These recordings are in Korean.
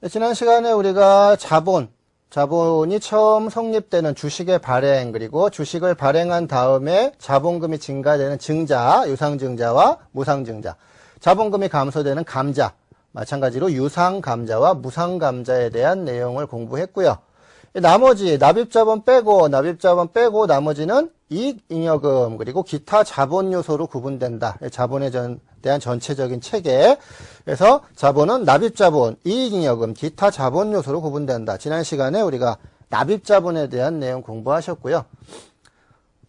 지난 시간에 우리가 자본이 처음 성립되는 주식의 발행, 그리고 주식을 발행한 다음에 자본금이 증가되는 증자, 유상증자와 무상증자, 자본금이 감소되는 감자, 마찬가지로 유상감자와 무상감자에 대한 내용을 공부했고요. 나머지 납입자본 빼고 나머지는 이익잉여금 그리고 기타 자본 요소로 구분된다. 자본에 대한 전체적인 체계. 그래서 자본은 납입자본, 이익잉여금, 기타 자본 요소로 구분된다. 지난 시간에 우리가 납입자본에 대한 내용 공부하셨고요.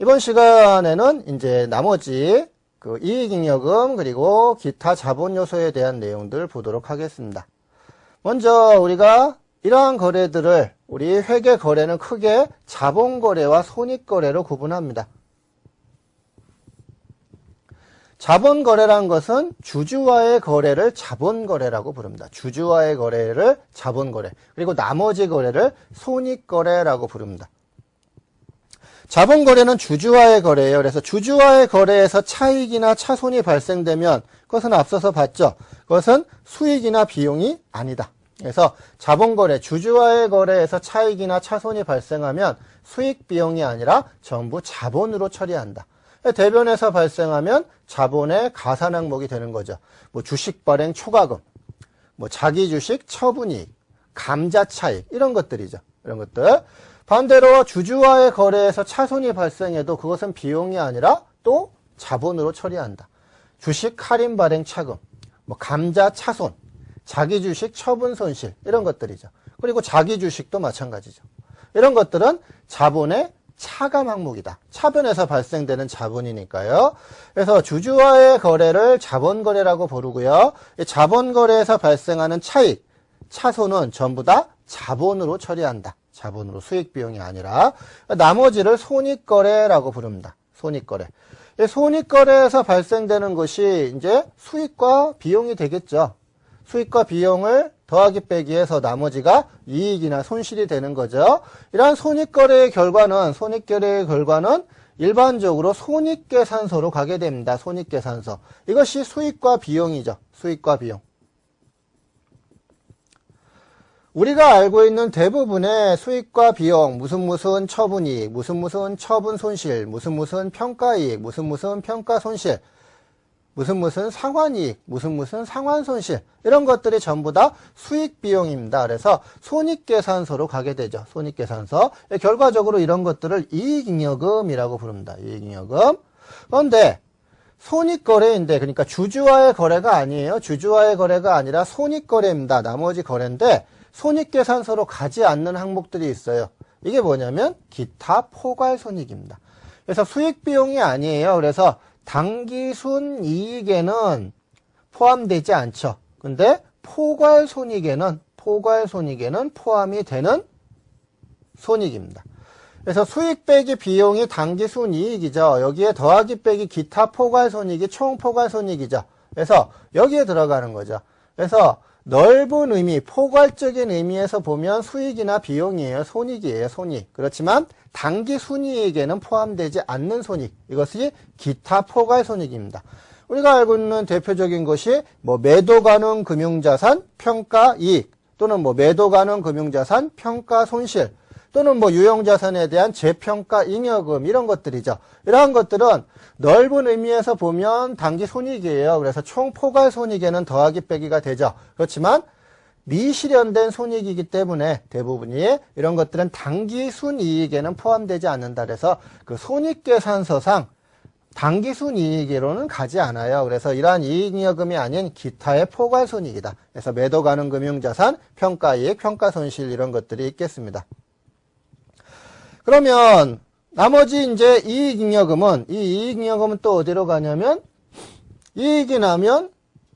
이번 시간에는 이제 나머지 그 이익잉여금 그리고 기타 자본 요소에 대한 내용들 보도록 하겠습니다. 먼저 우리가 이러한 거래들을 우리 회계 거래는 크게 자본거래와 손익거래로 구분합니다. 자본거래란 것은 주주와의 거래를 자본거래라고 부릅니다. 주주와의 거래를 자본거래, 그리고 나머지 거래를 손익거래라고 부릅니다. 자본거래는 주주와의 거래예요. 그래서 주주와의 거래에서 차익이나 차손이 발생되면 그것은 앞서서 봤죠. 그것은 수익이나 비용이 아니다. 그래서 자본거래, 주주와의 거래에서 차익이나 차손이 발생하면 수익 비용이 아니라 전부 자본으로 처리한다. 대변에서 발생하면 자본의 가산 항목이 되는 거죠. 뭐 주식 발행 초과금, 뭐 자기 주식 처분이익, 감자 차익, 이런 것들이죠. 이런 것들. 반대로 주주와의 거래에서 차손이 발생해도 그것은 비용이 아니라 또 자본으로 처리한다. 주식 할인 발행 차금, 뭐 감자 차손, 자기 주식 처분 손실, 이런 것들이죠. 그리고 자기 주식도 마찬가지죠. 이런 것들은 자본의 차감 항목이다. 차변에서 발생되는 자본이니까요. 그래서 주주와의 거래를 자본거래라고 부르고요. 이 자본거래에서 발생하는 차익, 차손은 전부 다 자본으로 처리한다. 자본으로, 수익 비용이 아니라. 나머지를 손익거래라고 부릅니다. 손익거래. 이 손익거래에서 발생되는 것이 이제 수익과 비용이 되겠죠. 수익과 비용을 더하기 빼기 해서 나머지가 이익이나 손실이 되는 거죠. 이러한 손익거래의 결과는 일반적으로 손익계산서로 가게 됩니다. 손익계산서. 이것이 수익과 비용이죠. 수익과 비용. 우리가 알고 있는 대부분의 수익과 비용, 무슨 처분이익, 무슨 처분 손실, 무슨 평가이익, 무슨 평가 손실, 무슨 상환이익, 무슨 상환 손실, 이런 것들이 전부 다 수익 비용입니다. 그래서 손익계산서로 가게 되죠. 손익계산서. 결과적으로 이런 것들을 이익잉여금이라고 부릅니다. 이익잉여금. 그런데 손익거래인데, 그러니까 주주와의 거래가 아니에요. 주주와의 거래가 아니라 손익거래입니다. 나머지 거래인데 손익계산서로 가지 않는 항목들이 있어요. 이게 뭐냐면 기타 포괄손익입니다. 그래서 수익 비용이 아니에요. 그래서 당기순이익에는 포함되지 않죠. 근데 포괄손익에는 포함이 되는 손익입니다. 그래서 수익 빼기 비용이 당기순이익이죠. 여기에 더하기 빼기 기타 포괄손익이 총포괄손익이죠. 그래서 여기에 들어가는 거죠. 그래서 넓은 의미, 포괄적인 의미에서 보면 수익이나 비용이에요. 손익이에요. 손익. 그렇지만 당기순이익에는 포함되지 않는 손익. 이것이 기타 포괄손익입니다. 우리가 알고 있는 대표적인 것이 뭐 매도 가능 금융자산 평가이익, 또는 뭐 매도 가능 금융자산 평가손실, 또는 뭐 유형자산에 대한 재평가 잉여금, 이런 것들이죠. 이러한 것들은 넓은 의미에서 보면 당기손익이에요. 그래서 총 포괄손익에는 더하기 빼기가 되죠. 그렇지만 미실현된 손익이기 때문에 대부분이 이런 것들은 당기순이익에는 포함되지 않는다. 그래서 그 손익계산서상 당기순이익으로는 가지 않아요. 그래서 이러한 이익잉여금이 아닌 기타의 포괄손익이다. 그래서 매도 가능 금융자산, 평가이익, 평가손실, 이런 것들이 있겠습니다. 그러면 나머지 이제 이익잉여금은, 이 이익잉여금은 또 어디로 가냐면, 이익이 나면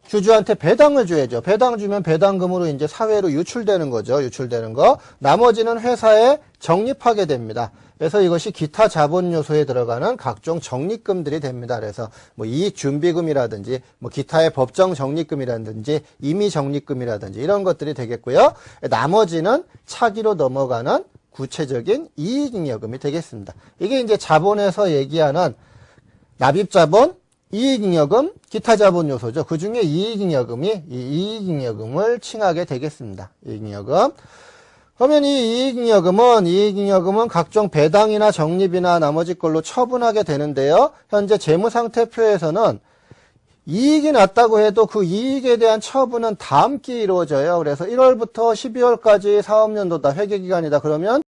주주한테 배당을 줘야죠. 배당 주면 배당금으로 이제 사회로 유출되는 거죠. 유출되는 거. 나머지는 회사에 적립하게 됩니다. 그래서 이것이 기타 자본 요소에 들어가는 각종 적립금들이 됩니다. 그래서 뭐 이익 준비금이라든지 뭐 기타의 법정 적립금이라든지 임의 적립금이라든지 이런 것들이 되겠고요. 나머지는 차기로 넘어가는 구체적인 이익잉여금이 되겠습니다. 이게 이제 자본에서 얘기하는 납입자본, 이익잉여금, 기타 자본 요소죠. 그 중에 이익잉여금이 이 이익잉여금을 칭하게 되겠습니다. 이익잉여금. 그러면 이 이익잉여금은 각종 배당이나 적립이나 나머지 걸로 처분하게 되는데요. 현재 재무상태표에서는 이익이 났다고 해도 그 이익에 대한 처분은 다음 기에 이루어져요. 그래서 1월부터 12월까지 사업연도다, 회계기간이다. 그러면